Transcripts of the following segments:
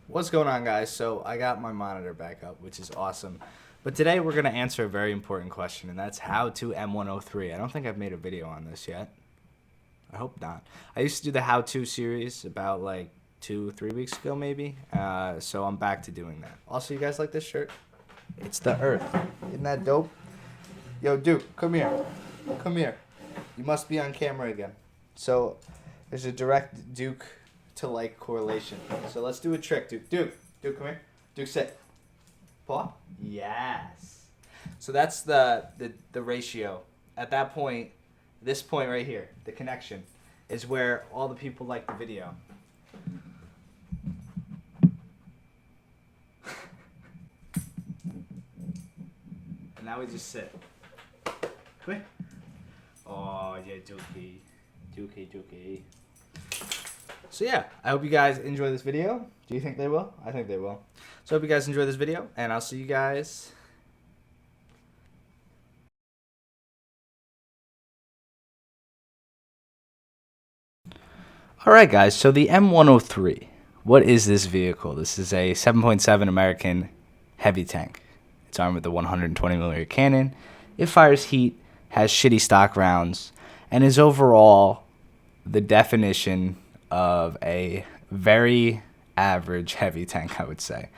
What's going on, guys? So I got my monitor back up, which is awesome. But today we're going to answer a very important question, and that's how to M103. I don't think I've made a video on this yet. I hope not. I used to do the how-to series about like 2-3 weeks ago, maybe. So I'm back to doing that. Also, you guys like this shirt? It's the Earth. Isn't that dope? Yo, Duke, come here. Come here. You must be on camera again. So there's a direct Duke to like correlation. So let's do a trick, Duke. Duke, come here. Duke, sit. Paw. Yes. So that's the ratio. At that point, this point right here, the connection, is where all the people like the video. And now we just sit. Come here. Oh yeah, Dookie. So yeah, I hope you guys enjoy this video. Do you think they will? I think they will. So I hope you guys enjoy this video, and I'll see you guys. Alright guys, so the M103. What is this vehicle? This is a 7.7 American heavy tank. It's armed with a 120mm cannon. It fires heat, has shitty stock rounds, and is overall the definition of a very average heavy tank, I would say.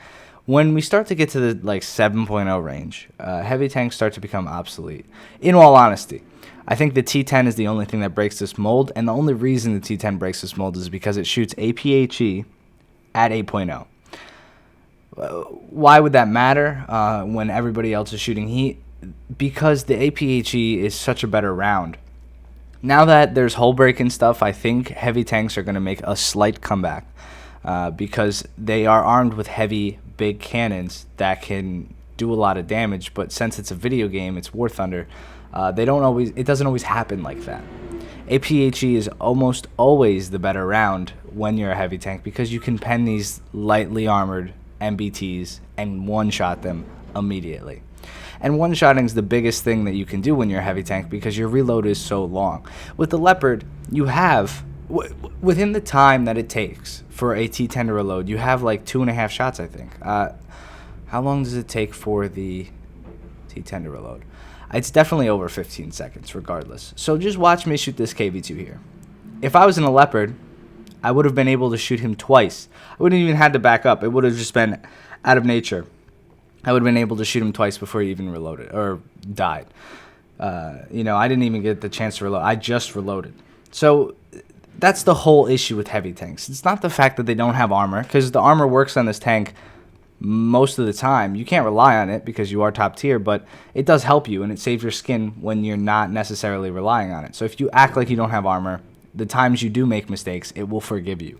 When we start to get to the 7.0 range, heavy tanks start to become obsolete. In all honesty, I think the T10 is the only thing that breaks this mold, and the only reason the T10 breaks this mold is because it shoots APHE at 8.0. Why would that matter when everybody else is shooting heat? Because the APHE is such a better round. Now that there's hull break and stuff, I think heavy tanks are going to make a slight comeback because they are armed with heavy, big cannons that can do a lot of damage. But since it's a video game, it's War Thunder. It doesn't always happen like that. APHE is almost always the better round when you're a heavy tank because you can pen these lightly armored MBTs and one-shot them immediately. And one-shotting is the biggest thing that you can do when you're a heavy tank because your reload is so long. With the Leopard, you have, within the time that it takes for a T10 to reload, you have like 2.5 shots, I think. How long does it take for the T10 to reload? It's definitely over 15 seconds, regardless. So just watch me shoot this KV2 here. If I was in a Leopard, I would have been able to shoot him twice. I wouldn't even had to back up. It would have just been out of nature. I would have been able to shoot him twice before he even reloaded or died. I didn't even get the chance to reload. I just reloaded. So that's the whole issue with heavy tanks. It's not the fact that they don't have armor, because the armor works on this tank most of the time. You can't rely on it because you are top tier, but it does help you, and it saves your skin when you're not necessarily relying on it. So if you act like you don't have armor, the times you do make mistakes, it will forgive you.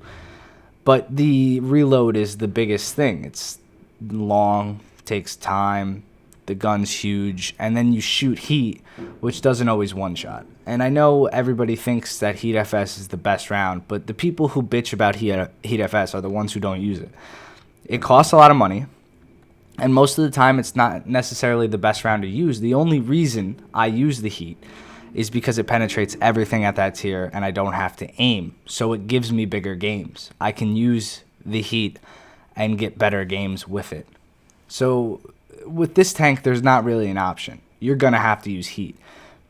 But the reload is the biggest thing. It's long, takes time, the gun's huge, and then you shoot heat, which doesn't always one-shot. And I know everybody thinks that Heat FS is the best round, but the people who bitch about Heat FS are the ones who don't use it. It costs a lot of money, and most of the time it's not necessarily the best round to use. The only reason I use the Heat is because it penetrates everything at that tier, and I don't have to aim, so it gives me bigger games. I can use the Heat and get better games with it. So with this tank, there's not really an option. You're going to have to use heat.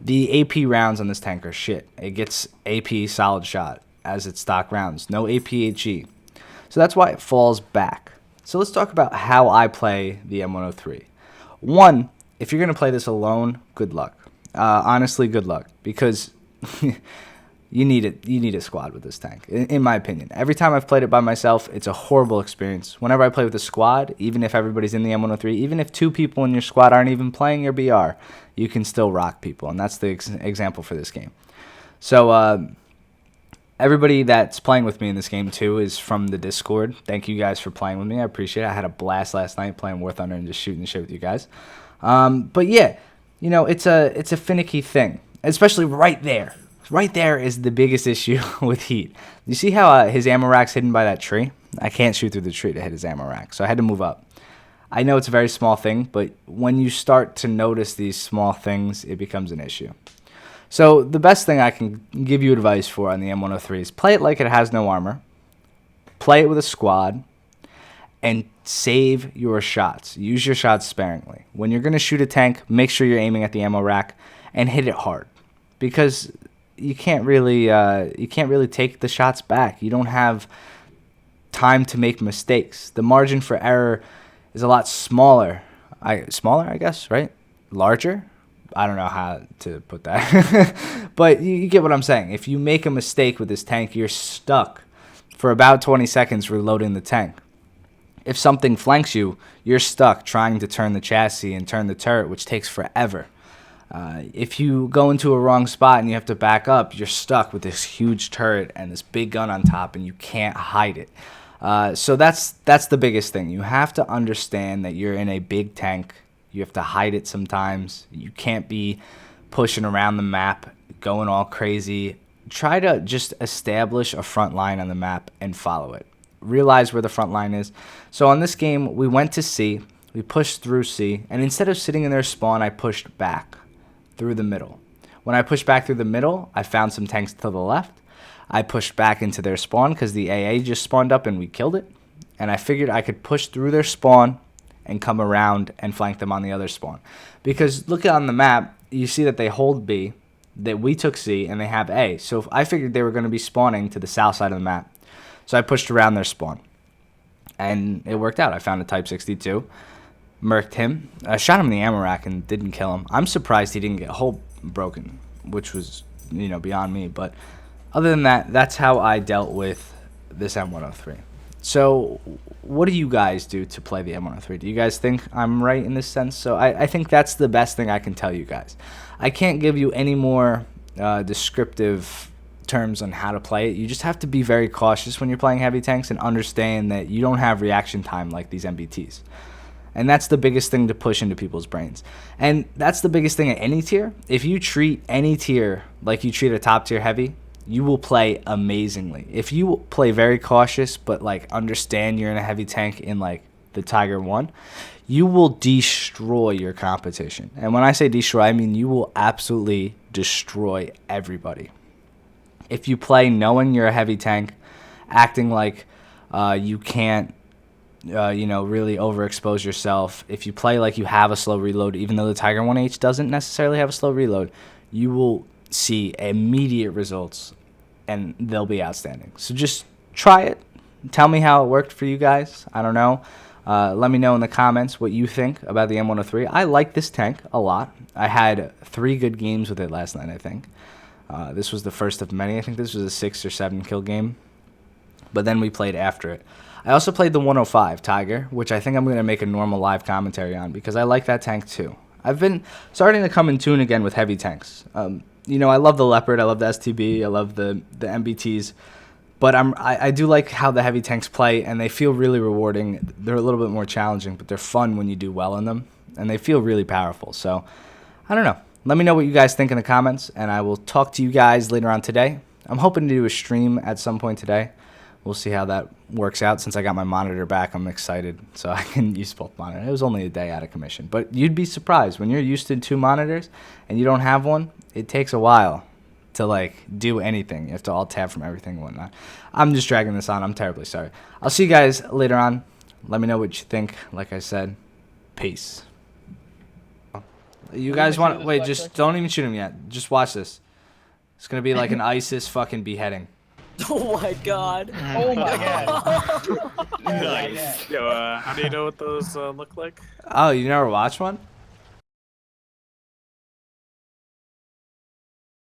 The AP rounds on this tank are shit. It gets AP solid shot as its stock rounds. No APHE. So that's why it falls back. So let's talk about how I play the M103. One, if you're going to play this alone, good luck. Honestly, good luck. Because you need it. You need a squad with this tank, in my opinion. Every time I've played it by myself, it's a horrible experience. Whenever I play with a squad, even if everybody's in the M103, even if 2 people in your squad aren't even playing your BR, you can still rock people, and that's the example for this game. So everybody that's playing with me in this game, too, is from the Discord. Thank you guys for playing with me. I appreciate it. I had a blast last night playing War Thunder and just shooting shit with you guys. But yeah, it's a finicky thing, especially right there. Right there is the biggest issue with heat. You see how his ammo rack's hidden by that tree? I can't shoot through the tree to hit his ammo rack, so I had to move up. I know it's a very small thing, but when you start to notice these small things, it becomes an issue. So the best thing I can give you advice for on the M103 is play it like it has no armor, play it with a squad, and save your shots. Use your shots sparingly. When you're going to shoot a tank, make sure you're aiming at the ammo rack and hit it hard, because you can't really take the shots back. You don't have time to make mistakes. The margin for error is a lot smaller. Smaller, I guess, right? Larger? I don't know how to put that. But you get what I'm saying. If you make a mistake with this tank, you're stuck for about 20 seconds reloading the tank. If something flanks you, you're stuck trying to turn the chassis and turn the turret, which takes forever. If you go into a wrong spot and you have to back up, you're stuck with this huge turret and this big gun on top, and you can't hide it. So that's the biggest thing. You have to understand that you're in a big tank. You have to hide it sometimes. You can't be pushing around the map, going all crazy. Try to just establish a front line on the map and follow it. Realize where the front line is. So on this game, we went to C. We pushed through C. And instead of sitting in their spawn, I pushed back through the middle. When I pushed back through the middle, I found some tanks to the left. I pushed back into their spawn because the AA just spawned up and we killed it. And I figured I could push through their spawn and come around and flank them on the other spawn. Because look on the map, you see that they hold B, that we took C, and they have A. So I figured they were going to be spawning to the south side of the map. So I pushed around their spawn. And it worked out. I found a Type 62, murked him. I shot him in the ammo rack and didn't kill him. I'm surprised he didn't get hull broken, which was, beyond me. But other than that, that's how I dealt with this M103. So what do you guys do to play the M103? Do you guys think I'm right in this sense? So I think that's the best thing I can tell you guys. I can't give you any more descriptive terms on how to play it. You just have to be very cautious when you're playing heavy tanks and understand that you don't have reaction time like these MBTs. And that's the biggest thing to push into people's brains. And that's the biggest thing at any tier. If you treat any tier like you treat a top tier heavy, you will play amazingly. If you play very cautious but understand you're in a heavy tank in the Tiger 1, you will destroy your competition. And when I say destroy, I mean you will absolutely destroy everybody. If you play knowing you're a heavy tank, acting like you can't really overexpose yourself, if you play like you have a slow reload, even though the Tiger 1H doesn't necessarily have a slow reload, you will see immediate results and they'll be outstanding. So just try it. Tell me how it worked for you guys. I don't know. Let me know in the comments what you think about the M103. I like this tank a lot. I had 3 good games with it last night, I think. This was the first of many. I think this was a 6 or 7 kill game. But then we played after it. I also played the 105 Tiger, which I think I'm going to make a normal live commentary on because I like that tank too. I've been starting to come in tune again with heavy tanks. I love the Leopard, I love the STB, I love the MBTs, but I do like how the heavy tanks play, and they feel really rewarding. They're a little bit more challenging, but they're fun when you do well in them, and they feel really powerful. So, I don't know. Let me know what you guys think in the comments, and I will talk to you guys later on today. I'm hoping to do a stream at some point today. We'll see how that works out. Since I got my monitor back, I'm excited, so I can use both monitors. It was only a day out of commission, but you'd be surprised. When you're used to 2 monitors and you don't have one, it takes a while to do anything. You have to alt-tab from everything and whatnot. I'm just dragging this on. I'm terribly sorry. I'll see you guys later on. Let me know what you think. Like I said, peace. You guys want... Wait, just don't even shoot him yet. Just watch this. It's going to be like an ISIS fucking beheading. Oh my god. Oh my god. Nice. Yo, how do you know what those look like? Oh, you never watched one?